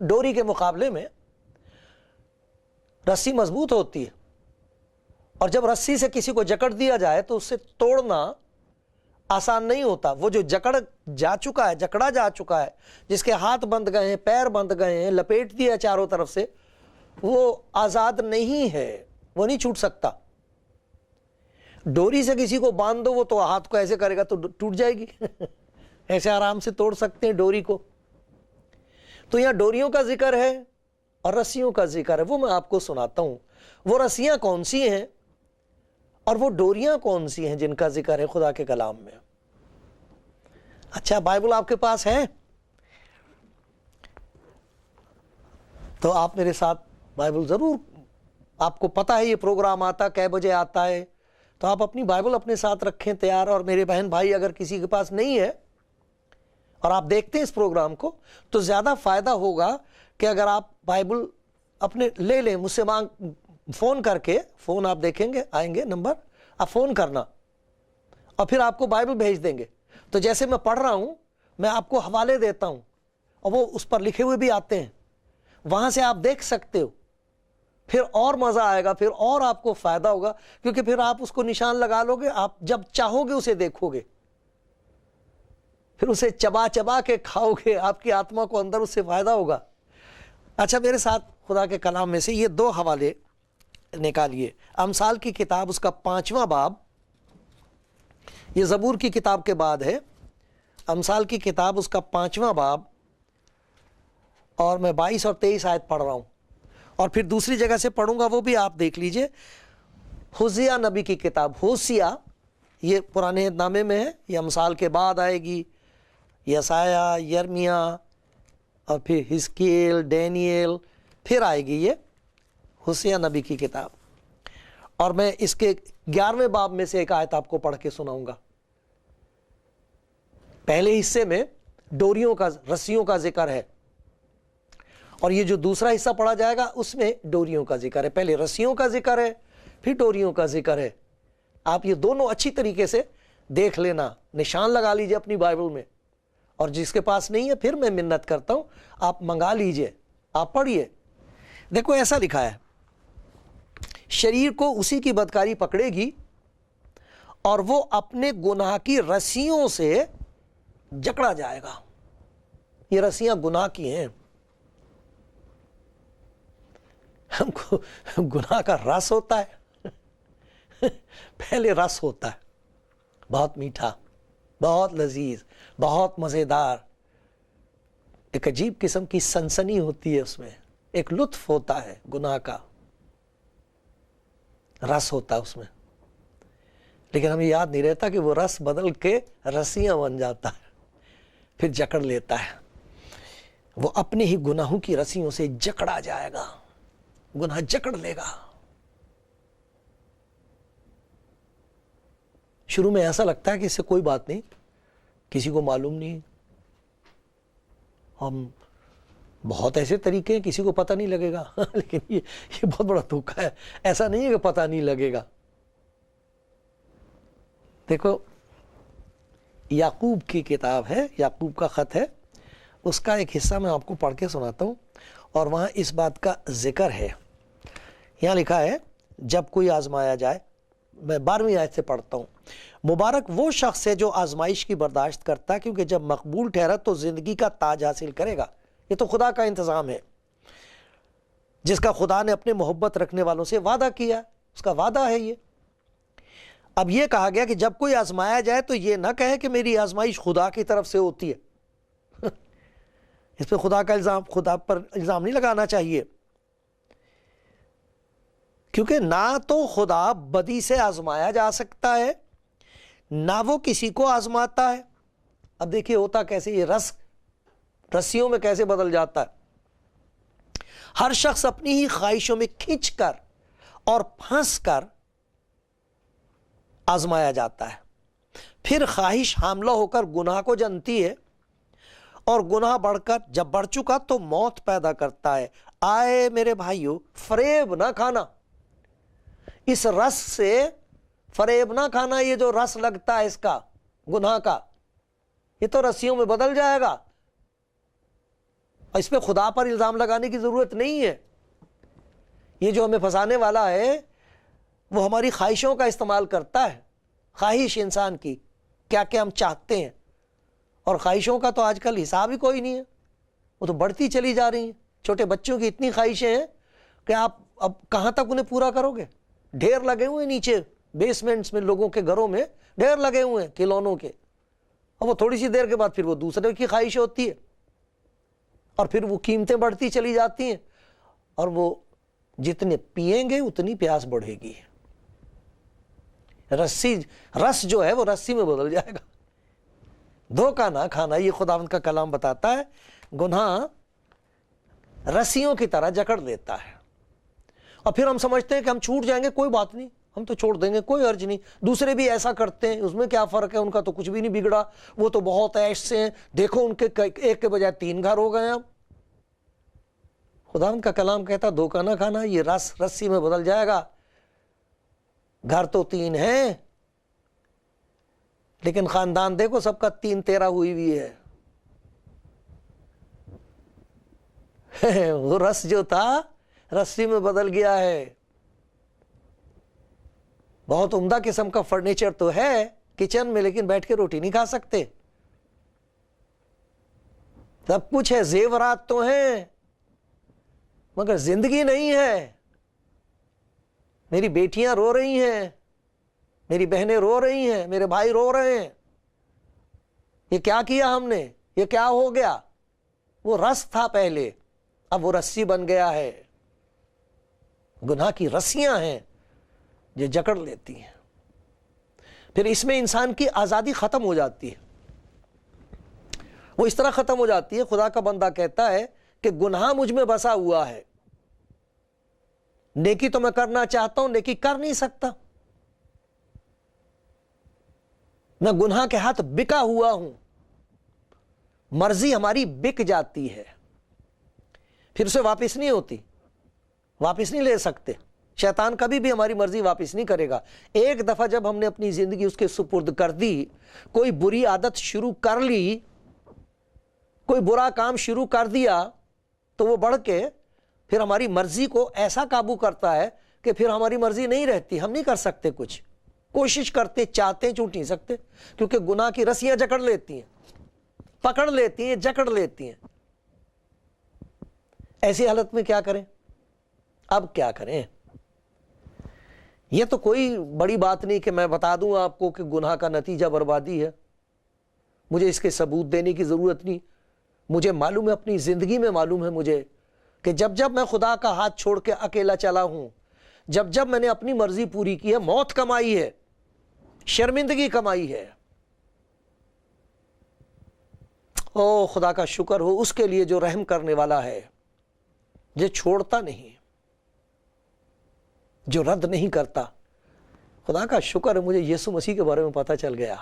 ڈوری کے مقابلے میں رسی مضبوط ہوتی ہے، اور جب رسی سے کسی کو جکڑ دیا جائے تو اس سے توڑنا آسان نہیں ہوتا۔ وہ جو جکڑا جا چکا ہے، جس کے ہاتھ بند گئے ہیں، پیر بند گئے ہیں، لپیٹ دیا چاروں طرف سے، وہ آزاد نہیں ہے، وہ نہیں چھوٹ سکتا۔ ڈوری سے کسی کو باندھ دو، وہ تو ہاتھ کو ایسے کرے گا تو ٹوٹ جائے گی ایسے آرام سے توڑ سکتے ہیں ڈوری کو۔ تو یہاں ڈوریوں کا ذکر ہے اور رسیوں کا ذکر ہے، وہ میں آپ کو سناتا ہوں۔ وہ رسیاں کون سی ہیں اور وہ ڈوریاں کون سی ہیں جن کا ذکر ہے خدا کے کلام میں؟ اچھا، بائبل آپ کے پاس ہے تو آپ میرے ساتھ بائبل ضرور، آپ کو پتہ ہے یہ پروگرام آتا کئے بجے آتا ہے، تو آپ اپنی بائبل اپنے ساتھ رکھیں تیار۔ اور میرے بہن بھائی اگر کسی کے پاس نہیں ہے اور آپ دیکھتے ہیں اس پروگرام کو، تو زیادہ فائدہ ہوگا کہ اگر آپ بائبل اپنے لے لیں، مجھ سے فون کر کے، فون آپ دیکھیں گے آئیں گے نمبر، آپ فون کرنا اور پھر آپ کو بائبل بھیج دیں گے۔ تو جیسے میں پڑھ رہا ہوں میں آپ کو حوالے دیتا ہوں اور وہ اس پر لکھے ہوئے بھی آتے ہیں، وہاں سے آپ دیکھ سکتے ہو، پھر اور مزہ آئے گا، پھر اور آپ کو فائدہ ہوگا، کیونکہ پھر آپ اس کو نشان لگا لو گے، آپ جب چاہو گے اسے دیکھو گے، پھر اسے چبا چبا کے کھاؤ گے، آپ کی آتما کو اندر اس سے فائدہ ہوگا۔ اچھا، میرے ساتھ خدا کے کلام میں سے یہ 2 حوالے نکالیے۔ امثال کی کتاب اس کا 5واں باب، یہ زبور کی کتاب کے بعد ہے، امثال کی کتاب اس کا 5واں باب، اور میں 22 اور 23 آیت پڑھ رہا ہوں، اور پھر دوسری جگہ سے پڑھوں گا، وہ بھی آپ دیکھ لیجئے۔ ہوسیہ نبی کی کتاب، ہوسیہ یہ پرانے نامے میں ہے، یہ امثال کے بعد آئے گی، یسایہ، یرمیہ، اور پھر حزقیل، ڈینیل، پھر آئے گی یہ ہوسیہ نبی کی کتاب۔ اور میں اس کے 11ویں باب میں سے ایک آیت آپ کو پڑھ کے سناؤں گا۔ پہلے حصے میں ڈوریوں کا، رسیوں کا ذکر ہے، اور یہ جو دوسرا حصہ پڑھا جائے گا اس میں ڈوریوں کا ذکر ہے۔ پہلے رسیوں کا ذکر ہے، پھر ڈوریوں کا ذکر ہے۔ آپ یہ دونوں اچھی طریقے سے دیکھ لینا، نشان لگا لیجئے اپنی بائبل میں، اور جس کے پاس نہیں ہے پھر میں منت کرتا ہوں آپ منگا لیجئے، آپ پڑھیے۔ دیکھو ایسا لکھا ہے، شریر کو اسی کی بدکاری پکڑے گی اور وہ اپنے گناہ کی رسیوں سے جکڑا جائے گا۔ یہ رسیاں گناہ کی ہیں۔ ہم کو گناہ کا رس ہوتا ہے، پہلے رس ہوتا ہے، بہت میٹھا، بہت لذیذ، بہت مزیدار، ایک عجیب قسم کی سنسنی ہوتی ہے اس میں، ایک لطف ہوتا ہے، گناہ کا رس ہوتا ہے اس میں، لیکن ہمیں یاد نہیں رہتا کہ وہ رس بدل کے رسیاں بن جاتا ہے، پھر جکڑ لیتا ہے۔ وہ اپنے ہی گناہوں کی رسیوں سے جکڑا جائے گا، گناہ جکڑ لے گا۔ شروع میں ایسا لگتا ہے کہ اس سے کوئی بات نہیں، کسی کو معلوم نہیں، ہم بہت ایسے طریقے ہیں کسی کو پتہ نہیں لگے گا لیکن یہ بہت بڑا دھوکہ ہے، ایسا نہیں ہے کہ پتہ نہیں لگے گا۔ دیکھو یعقوب کی کتاب ہے، یعقوب کا خط ہے، اس کا ایک حصہ میں آپ کو پڑھ کے سناتا ہوں، اور وہاں اس بات کا ذکر ہے۔ یہاں لکھا ہے، جب کوئی آزمایا جائے، میں 12ویں آیت سے پڑھتا ہوں، مبارک وہ شخص ہے جو آزمائش کی برداشت کرتا ہے، کیونکہ جب مقبول ٹھہرا تو زندگی کا تاج حاصل کرے گا۔ یہ تو خدا کا انتظام ہے، جس کا خدا نے اپنے محبت رکھنے والوں سے وعدہ کیا، اس کا وعدہ ہے یہ۔ اب یہ کہا گیا کہ جب کوئی آزمایا جائے تو یہ نہ کہے کہ میری آزمائش خدا کی طرف سے ہوتی ہے اس پہ خدا پر الزام نہیں لگانا چاہیے، کیونکہ نہ تو خدا بدی سے آزمایا جا سکتا ہے، نہ وہ کسی کو آزماتا ہے۔ اب دیکھیے ہوتا کیسے، یہ رسیوں میں کیسے بدل جاتا ہے۔ ہر شخص اپنی ہی خواہشوں میں کھنچ کر اور پھنس کر آزمایا جاتا ہے، پھر خواہش حاملہ ہو کر گناہ کو جنتی ہے، اور گناہ جب بڑھ چکا تو موت پیدا کرتا ہے۔ آئے میرے بھائیو، فریب نہ کھانا، اس رس سے فریب نہ کھانا۔ یہ جو رس لگتا ہے اس کا، گناہ کا، یہ تو رسیوں میں بدل جائے گا، اور اس پہ خدا پر الزام لگانے کی ضرورت نہیں ہے. یہ جو ہمیں پھنسانے والا ہے وہ ہماری خواہشوں کا استعمال کرتا ہے. خواہش انسان کی کیا کیا ہم چاہتے ہیں, اور خواہشوں کا تو آج کل حساب ہی کوئی نہیں ہے, وہ تو بڑھتی چلی جا رہی ہیں. چھوٹے بچوں کی اتنی خواہشیں ہیں کہ آپ اب کہاں تک انہیں پورا کرو گے. ڈھیر لگے ہوئے نیچے بیسمنٹس میں, لوگوں کے گھروں میں ڈھیر لگے ہوئے ہیں کھلونوں کے, اور وہ تھوڑی سی دیر کے بعد پھر وہ دوسرے کی خواہش ہوتی ہے, اور پھر وہ قیمتیں بڑھتی چلی جاتی ہیں, اور وہ جتنے پیئیں گے اتنی پیاس بڑھے گی. رس جو ہے وہ رسی میں بدل جائے گا. دھوکہ نہ کھانا, یہ خداوند کا کلام بتاتا ہے. گناہ رسیوں کی طرح جکڑ لیتا ہے, اور پھر ہم سمجھتے ہیں کہ ہم چھوٹ جائیں گے, کوئی بات نہیں, ہم تو چھوڑ دیں گے, کوئی عرض نہیں, دوسرے بھی ایسا کرتے ہیں, اس میں کیا فرق ہے, ان کا تو کچھ بھی نہیں بگڑا, وہ تو بہت عیش سے ہیں, دیکھو ان کے ایک کے بجائے 3 گھر ہو گئے ہیں. اب خداوند کا کلام کہتا دھوکہ نہ کھانا, یہ رس رسی میں بدل جائے گا. گھر تو 3 ہیں لیکن خاندان دیکھو سب کا 3 13 ہوئی ہوئی ہے. وہ رس جو تھا رسی میں بدل گیا ہے. بہت عمدہ قسم کا فرنیچر تو ہے کچن میں, لیکن بیٹھ کے روٹی نہیں کھا سکتے. سب کچھ ہے, زیورات تو ہیں, مگر زندگی نہیں ہے. میری بیٹیاں رو رہی ہیں, میری بہنیں رو رہی ہیں, میرے بھائی رو رہے ہیں. یہ کیا کیا ہم نے, یہ کیا ہو گیا؟ وہ رس تھا پہلے, اب وہ رسی بن گیا ہے. گناہ کی رسیاں ہیں جو جکڑ لیتی ہیں. پھر اس میں انسان کی آزادی ختم ہو جاتی ہے. وہ اس طرح ختم ہو جاتی ہے, خدا کا بندہ کہتا ہے کہ گناہ مجھ میں بسا ہوا ہے, نیکی تو میں کرنا چاہتا ہوں, نیکی کر نہیں سکتا. میں گناہ کے ہاتھ بکا ہوا ہوں. مرضی ہماری بک جاتی ہے, پھر اسے واپس نہیں ہوتی, واپس نہیں لے سکتے. شیطان کبھی بھی ہماری مرضی واپس نہیں کرے گا. ایک دفعہ جب ہم نے اپنی زندگی اس کے سپرد کر دی, کوئی بری عادت شروع کر لی, کوئی برا کام شروع کر دیا, تو وہ بڑھ کے پھر ہماری مرضی کو ایسا قابو کرتا ہے کہ پھر ہماری مرضی نہیں رہتی, ہم نہیں کر سکتے کچھ. کوشش کرتے چاہتے چھوٹ نہیں سکتے, کیونکہ گناہ کی رسیاں جکڑ لیتی ہیں, پکڑ لیتی ہیں, جکڑ لیتی ہیں. ایسی حالت میں کیا کریں؟ اب کیا کریں؟ یہ تو کوئی بڑی بات نہیں کہ میں بتا دوں آپ کو کہ گناہ کا نتیجہ بربادی ہے. مجھے اس کے ثبوت دینے کی ضرورت نہیں. مجھے معلوم ہے, اپنی زندگی میں معلوم ہے مجھے کہ جب جب میں خدا کا ہاتھ چھوڑ کے اکیلا چلا ہوں, جب جب میں نے اپنی مرضی پوری کی ہے, موت کمائی ہے, شرمندگی کمائی ہے. او خدا کا شکر ہو اس کے لیے جو رحم کرنے والا ہے, جو چھوڑتا نہیں, جو رد نہیں کرتا. خدا کا شکر ہے مجھے یسوع مسیح کے بارے میں پتہ چل گیا,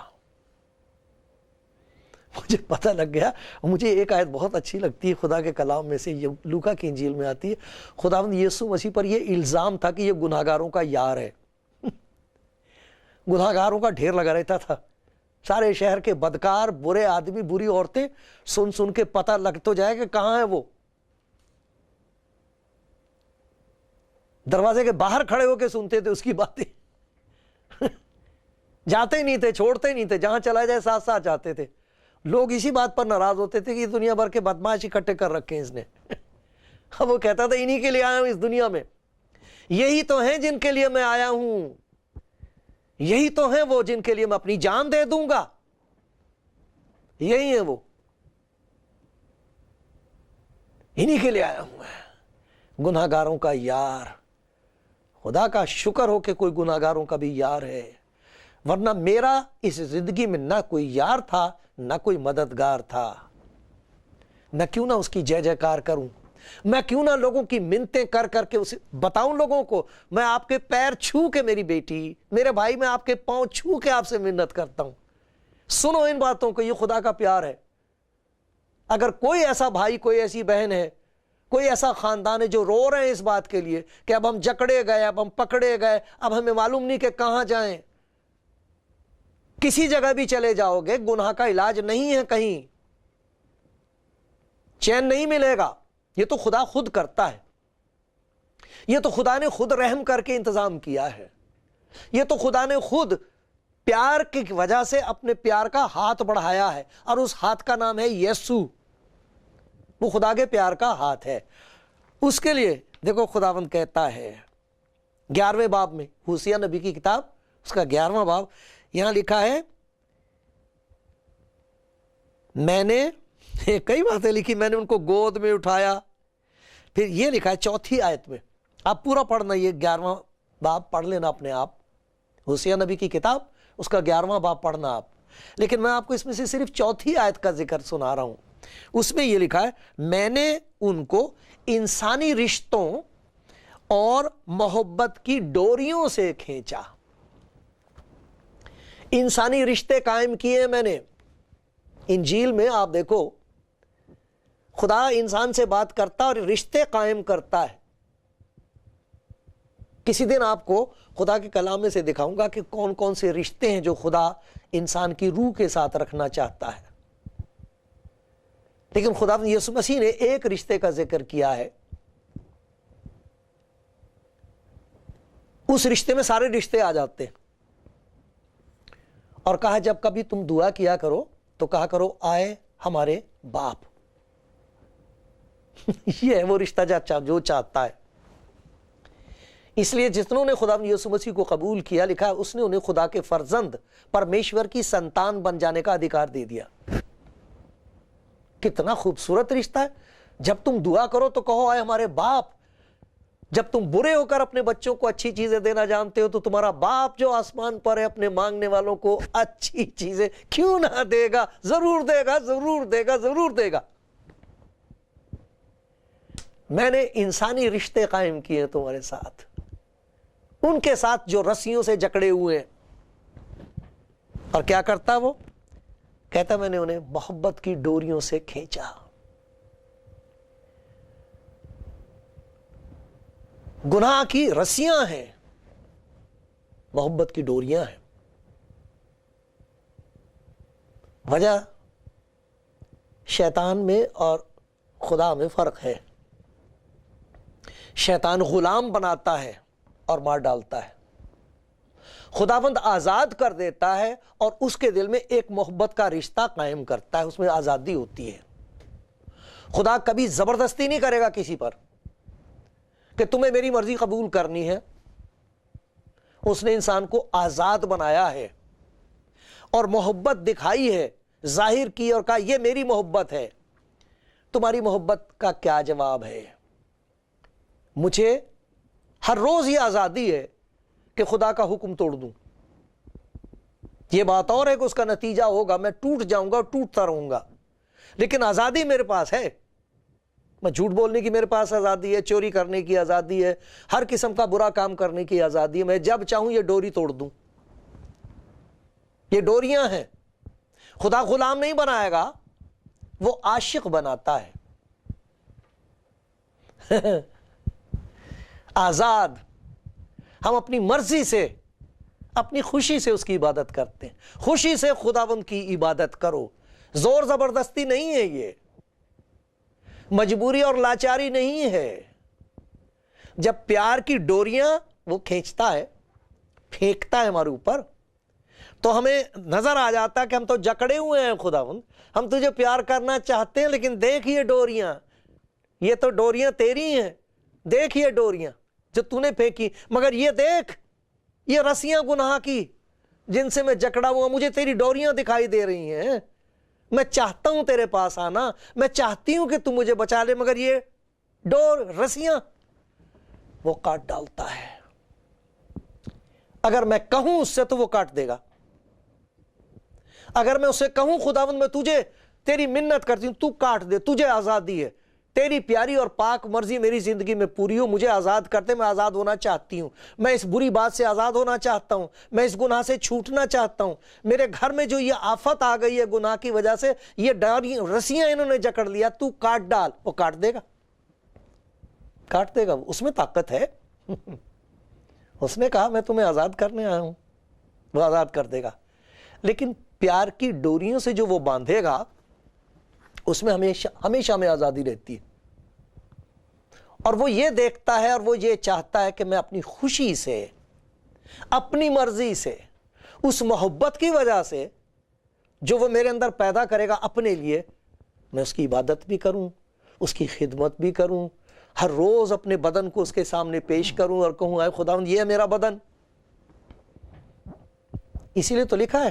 مجھے پتہ لگ گیا. مجھے ایک آیت بہت اچھی لگتی ہے خدا کے کلام میں سے, یہ لوکا کی انجیل میں آتی ہے. خداوند یسوع مسیح پر یہ الزام تھا کہ یہ گناہگاروں کا یار ہے. گناہگاروں کا ڈھیر لگا رہتا تھا, سارے شہر کے بدکار, برے آدمی, بری عورتیں سن سن کے پتہ لگ تو جائے کہ کہاں ہے وہ. دروازے کے باہر کھڑے ہو کے سنتے تھے اس کی باتیں. جاتے ہی نہیں تھے, چھوڑتے ہی نہیں تھے, جہاں چلا جائے ساتھ ساتھ جاتے تھے. لوگ اسی بات پر ناراض ہوتے تھے کہ دنیا بھر کے بدماش اکٹھے کر رکھے ہیں اس نے. وہ کہتا تھا انہی کے لیے آیا ہوں اس دنیا میں, یہی تو ہیں جن کے لیے میں آیا ہوں, یہی تو ہیں وہ جن کے لیے میں اپنی جان دے دوں گا, یہی ہیں وہ, انہی کے لیے آیا ہوں میں, گناہگاروں کا یار. خدا کا شکر ہو کہ کوئی گناہگاروں کا بھی یار ہے, ورنہ میرا اس زندگی میں نہ کوئی یار تھا نہ کوئی مددگار تھا. میں کیوں نہ اس کی جے جے کار کروں, میں کیوں نہ لوگوں کی منتیں کر کر کے اسے بتاؤں لوگوں کو, میں آپ کے پیر چھو کے, میری بیٹی, میرے بھائی, میں آپ کے پاؤں چھو کے آپ سے منت کرتا ہوں. سنو ان باتوں کو, یہ خدا کا پیار ہے. اگر کوئی ایسا بھائی, کوئی ایسی بہن ہے, کوئی ایسا خاندان ہے جو رو رہے ہیں اس بات کے لیے کہ اب ہم جکڑے گئے, اب ہم پکڑے گئے, اب ہمیں معلوم نہیں کہ کہاں جائیں, کسی جگہ بھی چلے جاؤ گے, گناہ کا علاج نہیں ہے کہیں. چین نہیں ملے گا. یہ تو خدا خود کرتا ہے, یہ تو خدا نے خود رحم کر کے انتظام کیا ہے, یہ تو خدا نے خود پیار کی وجہ سے اپنے پیار کا ہاتھ بڑھایا ہے, اور اس ہاتھ کا نام ہے یسوع. وہ خدا کے پیار کا ہاتھ ہے. اس کے لیے دیکھو خداوند کہتا ہے 11ویں باب میں, ہوسیہ نبی کی کتاب اس کا 11واں باب, یہاں لکھا ہے, میں نے کئی باتیں لکھی, میں نے ان کو گود میں اٹھایا. پھر یہ لکھا ہے 4 آیت میں, آپ پورا پڑھنا, یہ 11واں باب پڑھ لینا اپنے آپ, ہوسیہ نبی کی کتاب اس کا 11واں باب پڑھنا آپ. لیکن میں آپ کو اس میں سے صرف 4 آیت کا ذکر سنا رہا ہوں. اس میں یہ لکھا ہے, میں نے ان کو انسانی رشتوں اور محبت کی ڈوریوں سے کھینچا. انسانی رشتے قائم کیے میں نے. انجیل میں آپ دیکھو خدا انسان سے بات کرتا اور رشتے قائم کرتا ہے. کسی دن آپ کو خدا کے کلام میں سے دکھاؤں گا کہ کون کون سے رشتے ہیں جو خدا انسان کی روح کے ساتھ رکھنا چاہتا ہے. لیکن خدا یسوع مسیح نے ایک رشتے کا ذکر کیا ہے, اس رشتے میں سارے رشتے آ جاتے ہیں, اور کہا جب کبھی تم دعا کیا کرو تو کہا کرو آئے ہمارے باپ. یہ ہے وہ رشتہ جو چاہتا ہے. اس لیے جتنوں نے خدا یسوع مسیح کو قبول کیا, لکھا ہے اس نے انہیں خدا کے فرزند پرمیشور کی سنتان بن جانے کا ادھیکار دے دیا. کتنا خوبصورت رشتہ ہے. جب تم دعا کرو تو کہو آئے ہمارے باپ. جب تم برے ہو کر اپنے بچوں کو اچھی چیزیں دینا جانتے ہو تو تمہارا باپ جو آسمان پر ہے اپنے مانگنے والوں کو اچھی چیزیں کیوں نہ دے گا؟ ضرور دے گا, ضرور دے گا, ضرور دے گا. میں نے انسانی رشتے قائم کیے تمہارے ساتھ, ان کے ساتھ جو رسیوں سے جکڑے ہوئے ہیں. اور کیا کرتا وہ؟ کہتا میں نے انہیں محبت کی ڈوریوں سے کھینچا. گناہ کی رسیاں ہیں, محبت کی ڈوریاں ہیں. وجہ شیطان میں اور خدا میں فرق ہے. شیطان غلام بناتا ہے اور مار ڈالتا ہے. خداوند آزاد کر دیتا ہے اور اس کے دل میں ایک محبت کا رشتہ قائم کرتا ہے, اس میں آزادی ہوتی ہے. خدا کبھی زبردستی نہیں کرے گا کسی پر کہ تمہیں میری مرضی قبول کرنی ہے. اس نے انسان کو آزاد بنایا ہے اور محبت دکھائی ہے, ظاہر کی اور کہا یہ میری محبت ہے. تمہاری محبت کا کیا جواب ہے؟ مجھے ہر روز یہ آزادی ہے کہ خدا کا حکم توڑ دوں. یہ بات اور ہے کہ اس کا نتیجہ ہوگا میں ٹوٹ جاؤں گا اور ٹوٹتا رہوں گا, لیکن آزادی میرے پاس ہے. میں جھوٹ بولنے کی میرے پاس آزادی ہے, چوری کرنے کی آزادی ہے, ہر قسم کا برا کام کرنے کی آزادی ہے. میں جب چاہوں یہ ڈوری توڑ دوں. یہ ڈوریاں ہیں. خدا غلام نہیں بنائے گا, وہ عاشق بناتا ہے. آزاد. ہم اپنی مرضی سے, اپنی خوشی سے اس کی عبادت کرتے ہیں. خوشی سے خداوند کی عبادت کرو. زور زبردستی نہیں ہے, یہ مجبوری اور لاچاری نہیں ہے. جب پیار کی ڈوریاں وہ کھینچتا ہے, پھینکتا ہے ہمارے اوپر, تو ہمیں نظر آ جاتا ہے کہ ہم تو جکڑے ہوئے ہیں خداوند, ہم تجھے پیار کرنا چاہتے ہیں, لیکن دیکھ یہ ڈوریاں, یہ تو ڈوریاں تیری ہیں. دیکھ یہ ڈوریاں جو تو نے پھینکی, مگر یہ دیکھ یہ رسیاں گناہ کی جن سے میں جکڑا ہوا, مجھے تیری ڈوریاں دکھائی دے رہی ہیں. میں چاہتا ہوں تیرے پاس آنا, میں چاہتی ہوں کہ تو مجھے بچا لے, مگر یہ ڈور رسیاں وہ کاٹ ڈالتا ہے. اگر میں کہوں اس سے تو وہ کاٹ دے گا. اگر میں اسے کہوں خداوند میں تجھے تیری منت کرتی ہوں, تو کاٹ دے, تجھے آزادی ہے, تیری پیاری اور پاک مرضی میری زندگی میں پوری ہو, مجھے آزاد کرتے, میں آزاد ہونا چاہتی ہوں. میں اس بری بات سے آزاد ہونا چاہتا ہوں, میں اس گناہ سے چھوٹنا چاہتا ہوں. میرے گھر میں جو یہ آفت آ گئی ہے گناہ کی وجہ سے, یہ رسیاں انہوں نے جکڑ لیا, تو کاٹ ڈال. وہ کاٹ دے گا, کاٹ دے گا. اس میں طاقت ہے. اس نے کہا میں تمہیں آزاد کرنے آیا ہوں, وہ آزاد کر دے گا. لیکن پیار کی ڈوریوں سے جو وہ باندھے گا اس میں ہمیشہ ہمیں آزادی رہتی ہے، اور وہ یہ دیکھتا ہے اور وہ یہ چاہتا ہے کہ میں اپنی خوشی سے، اپنی مرضی سے، اس محبت کی وجہ سے جو وہ میرے اندر پیدا کرے گا اپنے لیے، میں اس کی عبادت بھی کروں، اس کی خدمت بھی کروں، ہر روز اپنے بدن کو اس کے سامنے پیش کروں اور کہوں اے خداوند یہ ہے میرا بدن۔ اسی لیے تو لکھا ہے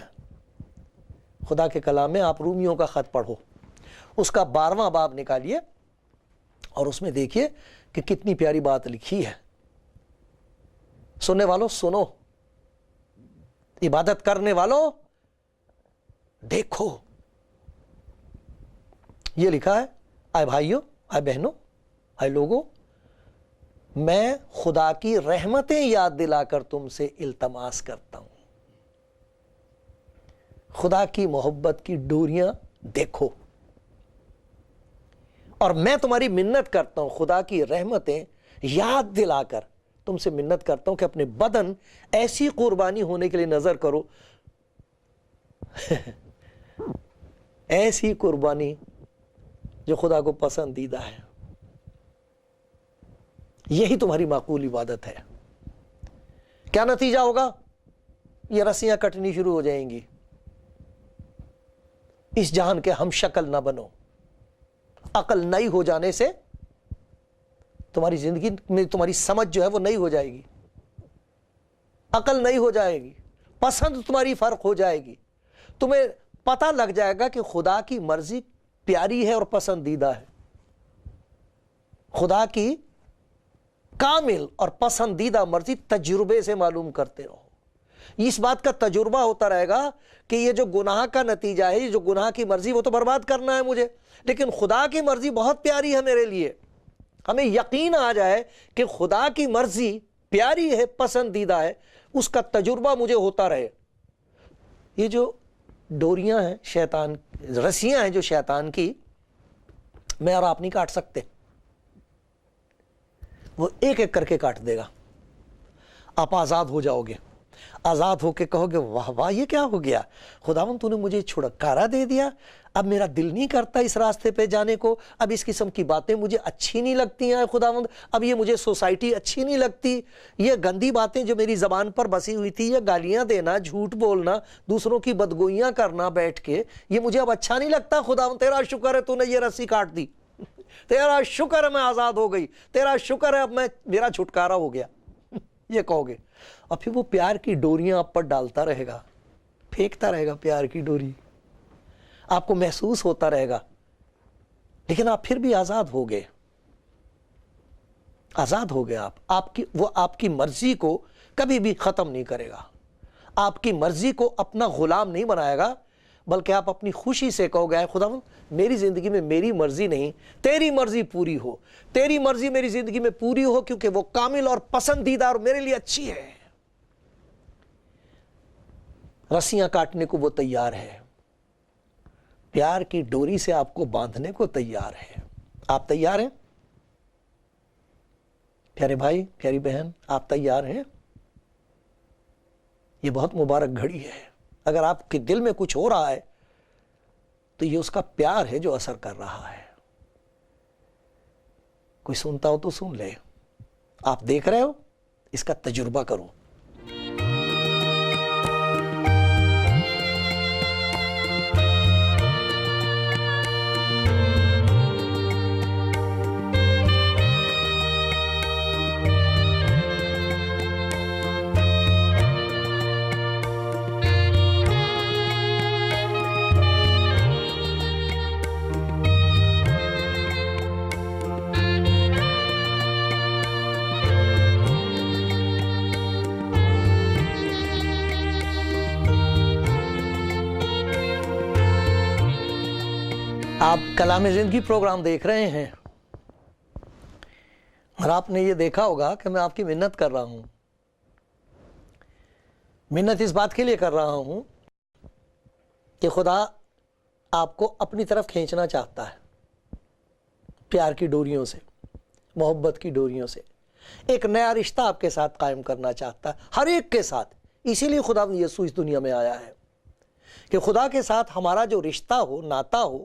خدا کے کلام میں، آپ رومیوں کا خط پڑھو، اس کا 12واں باب نکالیے اور اس میں دیکھیے کہ کتنی پیاری بات لکھی ہے۔ سننے والوں سنو، عبادت کرنے والوں دیکھو، یہ لکھا ہے، اے بھائیوں، اے بہنوں، اے لوگوں، میں خدا کی رحمتیں یاد دلا کر تم سے التماس کرتا ہوں، خدا کی محبت کی ڈوریاں دیکھو، اور میں تمہاری منت کرتا ہوں، خدا کی رحمتیں یاد دلا کر تم سے منت کرتا ہوں کہ اپنے بدن ایسی قربانی ہونے کے لیے نظر کرو، ایسی قربانی جو خدا کو پسندیدہ ہے، یہی تمہاری معقول عبادت ہے۔ کیا نتیجہ ہوگا؟ یہ رسیاں کٹنی شروع ہو جائیں گی۔ اس جہان کے ہم شکل نہ بنو، عقل نئی ہو جانے سے تمہاری زندگی میں تمہاری سمجھ جو ہے وہ نئی ہو جائے گی، عقل نئی ہو جائے گی، پسند تمہاری فرق ہو جائے گی، تمہیں پتہ لگ جائے گا کہ خدا کی مرضی پیاری ہے اور پسندیدہ ہے۔ خدا کی کامل اور پسندیدہ مرضی تجربے سے معلوم کرتے رہو۔ اس بات کا تجربہ ہوتا رہے گا کہ یہ جو گناہ کا نتیجہ ہے، یہ جو گناہ کی مرضی، وہ تو برباد کرنا ہے مجھے، لیکن خدا کی مرضی بہت پیاری ہے میرے لیے۔ ہمیں یقین آ جائے کہ خدا کی مرضی پیاری ہے، پسندیدہ ہے، اس کا تجربہ مجھے ہوتا رہے۔ یہ جو ڈوریاں ہیں شیطان، رسیاں ہیں جو شیطان کی، میں اور آپ نہیں کاٹ سکتے، وہ ایک ایک کر کے کاٹ دے گا۔ آپ آزاد ہو جاؤ گے، آزاد ہو کے کہو گے واہ واہ یہ کیا ہو گیا خداوند، تو نے مجھے چھٹکارا دے دیا، اب میرا دل نہیں کرتا اس راستے پہ جانے کو، اب اس قسم کی باتیں مجھے اچھی نہیں لگتی ہیں خداوند، اب یہ مجھے سوسائٹی اچھی نہیں لگتی، یہ گندی باتیں جو میری زبان پر بسی ہوئی تھی، یہ گالیاں دینا، جھوٹ بولنا، دوسروں کی بدگوئیاں کرنا بیٹھ کے، یہ مجھے اب اچھا نہیں لگتا خداوند، تیرا شکر ہے تو نے یہ رسی کاٹ دی، تیرا شکر ہے میں آزاد ہو گئی، تیرا شکر ہے اب میرا چھٹکارا ہو گیا، یہ کہو گے۔ اور پھر وہ پیار کی ڈوریاں آپ پر ڈالتا رہے گا، پھینکتا رہے گا پیار کی ڈوری، آپ کو محسوس ہوتا رہے گا، لیکن آپ پھر بھی آزاد ہو گئے، آزاد ہو گئے آپ، وہ آپ کی مرضی کو کبھی بھی ختم نہیں کرے گا، آپ کی مرضی کو اپنا غلام نہیں بنائے گا، بلکہ آپ اپنی خوشی سے کہو گے خداوند میری زندگی میں میری مرضی نہیں، تیری مرضی پوری ہو، تیری مرضی میری زندگی میں پوری ہو، کیونکہ وہ کامل اور پسندیدہ اور میرے لیے اچھی ہے۔ رسیاں کاٹنے کو وہ تیار ہے، پیار کی ڈوری سے آپ کو باندھنے کو تیار ہے۔ آپ تیار ہیں؟ پیارے بھائی، پیاری بہن، آپ تیار ہیں؟ یہ بہت مبارک گھڑی ہے۔ اگر آپ کے دل میں کچھ ہو رہا ہے تو یہ اس کا پیار ہے جو اثر کر رہا ہے۔ کوئی سنتا ہو تو سن لے، آپ دیکھ رہے ہو، اس کا تجربہ کرو۔ آپ کلام زندگی پروگرام دیکھ رہے ہیں اور آپ نے یہ دیکھا ہوگا کہ میں آپ کی منت کر رہا ہوں، منت اس بات کے لیے کر رہا ہوں کہ خدا آپ کو اپنی طرف کھینچنا چاہتا ہے، پیار کی ڈوریوں سے، محبت کی ڈوریوں سے ایک نیا رشتہ آپ کے ساتھ قائم کرنا چاہتا ہے، ہر ایک کے ساتھ۔ اسی لیے خدا یسوع اس دنیا میں آیا ہے کہ خدا کے ساتھ ہمارا جو رشتہ ہو، ناتا ہو،